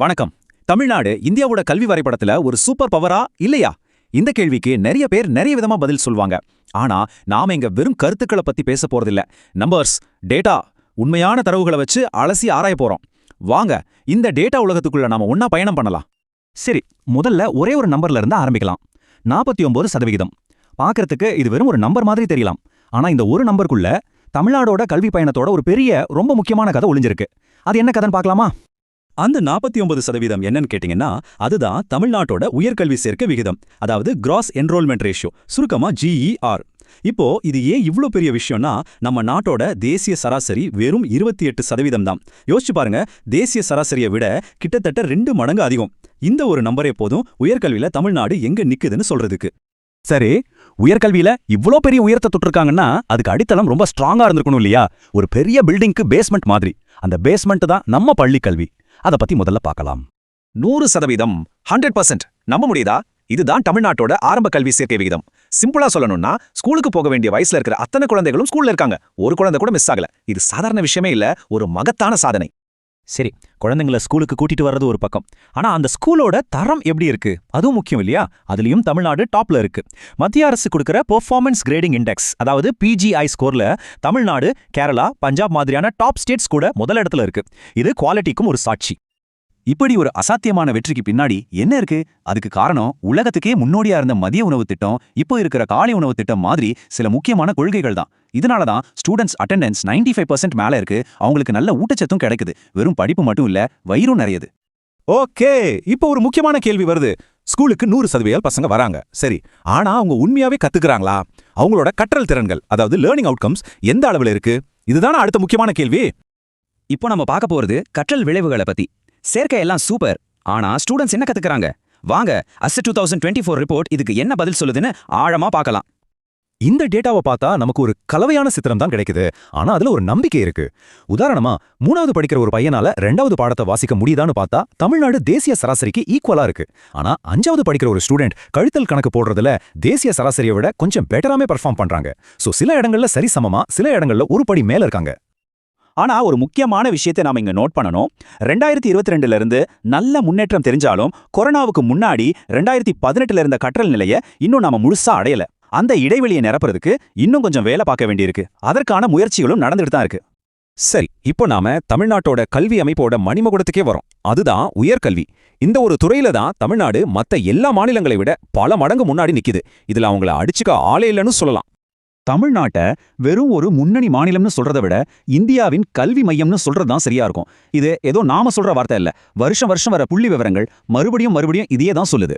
வணக்கம். தமிழ்நாடு இந்தியாவோட கல்வி வரைபடத்துல ஒரு சூப்பர் பவரா இல்லையா? இந்த கேள்விக்கு நிறைய பேர் நிறைய விதமா பதில் சொல்வாங்க. ஆனா நாம இங்க வெறும் கருத்துக்களை பத்தி பேச போறதில்ல. நம்பர்ஸ், டேட்டா, உண்மையான தரவுகளை வச்சு அலசி ஆராய போறோம். வாங்க இந்த டேட்டா உலகத்துக்குள்ள நாம ஒன்னா பயணம் பண்ணலாம். சரி, முதல்ல ஒரே ஒரு நம்பர்ல இருந்து ஆரம்பிக்கலாம். 49%. பார்க்கறதுக்கு இது வெறும் ஒரு நம்பர் மாதிரி தெரியலாம். ஆனா இந்த ஒரு நம்பருக்குள்ள தமிழ்நாடோட கல்வி பயணத்தோட ஒரு பெரிய ரொம்ப முக்கியமான கதை ஒளிஞ்சிருக்கு. அது என்ன கதைன்னு பார்க்கலாமா? அந்த 49% என்னன்னு கேட்டீங்கன்னா, அதுதான் தமிழ்நாட்டோட உயர்கல்வி சேர்க்கை விகிதம். அதாவது கிராஸ் என்ரோல்மெண்ட் ரேஷியோ, சுருக்கமா GER. இப்போ இது ஏன் இவ்ளோ பெரிய விஷயம்னா, நம்ம நாட்டோட தேசிய சராசரி வெறும் 28% தான். யோசிச்சு பாருங்க, தேசிய சராசரியை விட கிட்டத்தட்ட 2 மடங்கு அதிகம். இந்த ஒரு நம்பரே போதும் உயர்கல்வியில தமிழ்நாடு எங்க நிக்குதுன்னு சொல்றதுக்கு. சரி, உயர்கல்வியில இவ்ளோ பெரிய உயரத்தை தொட்டிருக்காங்கன்னா அதுக்கு அடித்தளம் ரொம்ப ஸ்ட்ராங்கா இருந்திருக்கணும் இல்லையா? ஒரு பெரிய பில்டிங்க்கு பேஸ்மெண்ட் மாதிரி. அந்த பேஸ்மெண்ட் தான் நம்ம பள்ளி கல்வி. அத பத்தி முதல்ல பார்க்கலாம். 100%, 100%. நம்ப முடியுதா? இதுதான் தமிழ்நாட்டோட ஆரம்ப கல்வி சேர்க்கை விகிதம். சிம்பிளா சொல்லணும்னா, ஸ்கூலுக்கு போக வேண்டிய வயசுல இருக்கிற அத்தனை குழந்தைகளும் ஸ்கூல்ல இருக்காங்க. ஒரு குழந்தை கூட மிஸ் ஆகல. இது சாதாரண விஷயமே இல்ல, ஒரு மகத்தான சாதனை. சரி, குழந்தைங்களை ஸ்கூலுக்கு கூட்டிட்டு வர்றது ஒரு பக்கம். ஆனா அந்த ஸ்கூலோட தரம் எப்படி இருக்கு? அதுவும் முக்கியம் இல்லையா? அதுலயும் தமிழ்நாடு டாப்ல இருக்கு. மத்திய அரசு கொடுக்கிற பெர்ஃபார்மன்ஸ் கிரேடிங் இண்டெக்ஸ், அதாவது PGI ஸ்கோர்ல தமிழ்நாடு, கேரளா, பஞ்சாப் மாதிரியான டாப் ஸ்டேட்ஸ் கூட முதல் இடத்துல இருக்கு. இது குவாலிட்டிக்கும் ஒரு சாட்சி. இப்படி ஒரு அசாத்தியமான வெற்றிக்கு பின்னாடி என்ன இருக்கு? அதுக்கு காரணம் உலகத்துக்கே முன்னோடியா இருந்த மதிய உணவு திட்டம், இப்போ இருக்கிற காலை உணவு திட்டம் மாதிரி சில முக்கியமான கொள்கைகள் தான். இதனால தான் ஸ்டூடெண்ட்ஸ் அட்டெண்டன்ஸ் 95% மேல இருக்கு. அவங்களுக்கு நல்ல ஊட்டச்சத்தும் கிடைக்குது. வெறும் படிப்பு மட்டும் இல்ல, வயிறும் நிறையுது. ஓகே, இப்போ ஒரு முக்கியமான கேள்வி வருது. ஸ்கூலுக்கு 100% பசங்க வராங்க, சரி. ஆனா அவங்க உண்மையாவே கத்துக்கிறாங்களா? அவங்களோட கற்றல் திறன்கள், அதாவது லேர்னிங் அவுட்கம்ஸ் எந்த அளவுல இருக்கு? இதுதானே அடுத்த முக்கியமான கேள்வி. இப்போ நம்ம பார்க்க போறது கற்றல் விளைவுகளை பத்தி. சேர்க்கை எல்லாம் சூப்பர், ஆனா ஸ்டூடெண்ட்ஸ் என்ன கத்துக்கறாங்க? வாங்க ASCE 2024 ரிப்போர்ட் இதுக்கு என்ன பதில் சொல்லுதுன்னு ஆழமா பார்க்கலாம். இந்த டேட்டாவை பார்த்தா நமக்கு ஒரு கலவையான சித்திரம் தான் கிடைக்குது. ஆனா அதுல ஒரு நம்பிக்கை இருக்கு. உதாரணமா, 3வது படிக்கிற ஒரு பையனால 2வது பாடத்தை வாசிக்க முடியுதான்னு பார்த்தா தமிழ்நாடு தேசிய சராசரிக்கு ஈக்குவலா இருக்கு. ஆனா 5வது படிக்கிற ஒரு ஸ்டூடெண்ட் கழித்தல் கணக்கு போடுறதுல தேசிய சராசரியை விட கொஞ்சம் பெட்டராமே பெர்ஃபார்ம் பண்றாங்க. சோ சில இடங்கள்ல சரி சமமா, சில இடங்கள்ல ஒரு படி மேல இருக்காங்க. ஆனா ஒரு முக்கியமான விஷயத்தை நாம இங்க நோட் பண்ணணும். 2022ல இருந்து நல்ல முன்னேற்றம் தெரிஞ்சாலும் கொரோனாவுக்கு முன்னாடி 2018ல இருந்த கற்றல் நிலையை இன்னும் நாம முழுசா அடையல. அந்த இடைவெளியை நிரப்புறதுக்கு இன்னும் கொஞ்சம் வேலை பார்க்க வேண்டியிருக்கு. அதற்கான முயற்சிகளும் நடந்துட்டு தான் இருக்கு. சரி, இப்போ நாம தமிழ்நாட்டோட கல்வி அமைப்போட மணிமகுடத்துக்கே வரோம். அதுதான் உயர்கல்வி. இந்த ஒரு துறையில தான் தமிழ்நாடு மத்த எல்லா மாநிலங்களை விட பல மடங்கு முன்னாடி நிக்குது. இதுல அவங்கள அடிச்சுக்க ஆளே இல்லைன்னு சொல்லலாம். தமிழ்நாட்டை வெறும் ஒரு முன்னணி மாநிலம்னு சொல்றதை விட இந்தியாவின் கல்வி மையம்னு சொல்றதுதான் சரியா இருக்கும். இது ஏதோ நாம சொல்ற வார்த்தை இல்ல. வருஷம் வர புள்ளி விவரங்கள் மறுபடியும் இதையே தான் சொல்லுது.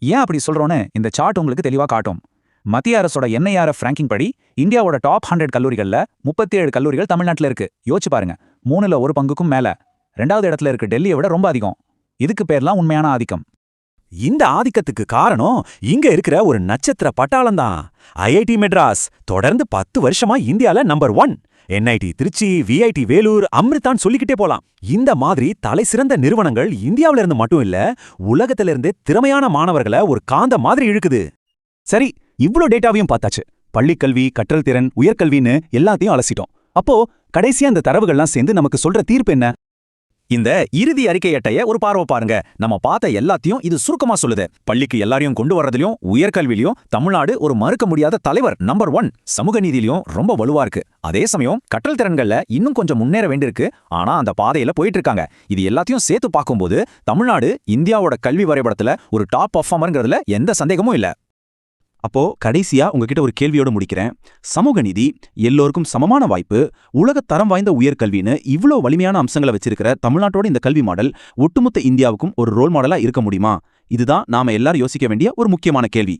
ஏன் அப்படி சொல்றோன்னு இந்த சார்ட் உங்களுக்கு தெளிவா காட்டும். மத்திய அரசோட NIRF ரேங்கிங் படி இந்தியாவோட டாப் 100 கல்லூரிகள்ல 37 கல்லூரிகள் தமிழ்நாட்டுல இருக்கு. யோசிச்சு பாருங்க, 3ல் 1 பங்குக்கும் மேல. 2வது இடத்துல இருக்கு டெல்லியை விட ரொம்ப அதிகம். இதுக்கு பேர்லாம் உண்மையான ஆதிக்கம். இந்த ஆதிக்கத்துக்கு காரணம் இங்க இருக்கிற ஒரு நட்சத்திர பட்டாளம் தான். IIT மெட்ராஸ் தொடர்ந்து 10 வருஷமா இந்தியால number 1. NIT Trichy, VIT Vellore, அம்ரிதான் சொல்லிக்கிட்டே போலாம். இந்த மாதிரி தலை சிறந்த நிறுவனங்கள் இந்தியாவில இருந்து மட்டும் இல்ல, உலகத்துல இருந்து திறமையான மாணவர்களை ஒரு காந்த மாதிரி இழுக்குது. சரி, இவ்ளோ டேட்டாவையும் பார்த்தாச்சு. பள்ளிக்கல்வி, கற்றல் திறன், உயர்கல்வின்னு எல்லாத்தையும் அலசிட்டோம். அப்போ கடைசியா இந்த தரவுகள்லாம் சேர்ந்து நமக்கு சொல்ற தீர்ப்பு என்ன? இந்த இறுதி அறிக்கை அட்டைய ஒரு பார்வை பாருங்க. நம்ம பார்த்த எல்லாத்தையும் இது சுருக்கமா சொல்லுது. பள்ளிக்கு எல்லாரையும் கொண்டு வர்றதுலயும் உயர்கல்வியிலையும் தமிழ்நாடு ஒரு மறுக்க முடியாத தலைவர், நம்பர் 1. சமூக நீதியிலையும் ரொம்ப வலுவா இருக்கு. அதே சமயம் கற்றல் திறன்கள்ல இன்னும் கொஞ்சம் முன்னேற வேண்டியிருக்கு. ஆனா அந்த பாதையில போயிட்டு இருக்காங்க. இது எல்லாத்தையும் சேர்த்து பார்க்கும்போது தமிழ்நாடு இந்தியாவோட கல்வி வரைபடத்துல ஒரு டாப் பர்ஃபார்மர்ங்கிறதுல எந்த சந்தேகமும் இல்ல. அப்போ கடைசியா உங்ககிட்ட ஒரு கேள்வியோட முடிக்கிறேன். சமூக நீதி, எல்லோருக்கும் சமமான வாய்ப்பு, உலகத் தரம் வாய்ந்த உயர்கல்வின்னு இவ்ளோ வலிமையான அம்சங்களை வச்சிருக்கிற தமிழ்நாட்டோட இந்த கல்வி மாடல் ஒட்டுமொத்த இந்தியாவுக்கும் ஒரு ரோல் மாடலா இருக்க முடியுமா? இதுதான் நாம எல்லாரும் யோசிக்க வேண்டிய ஒரு முக்கியமான கேள்வி.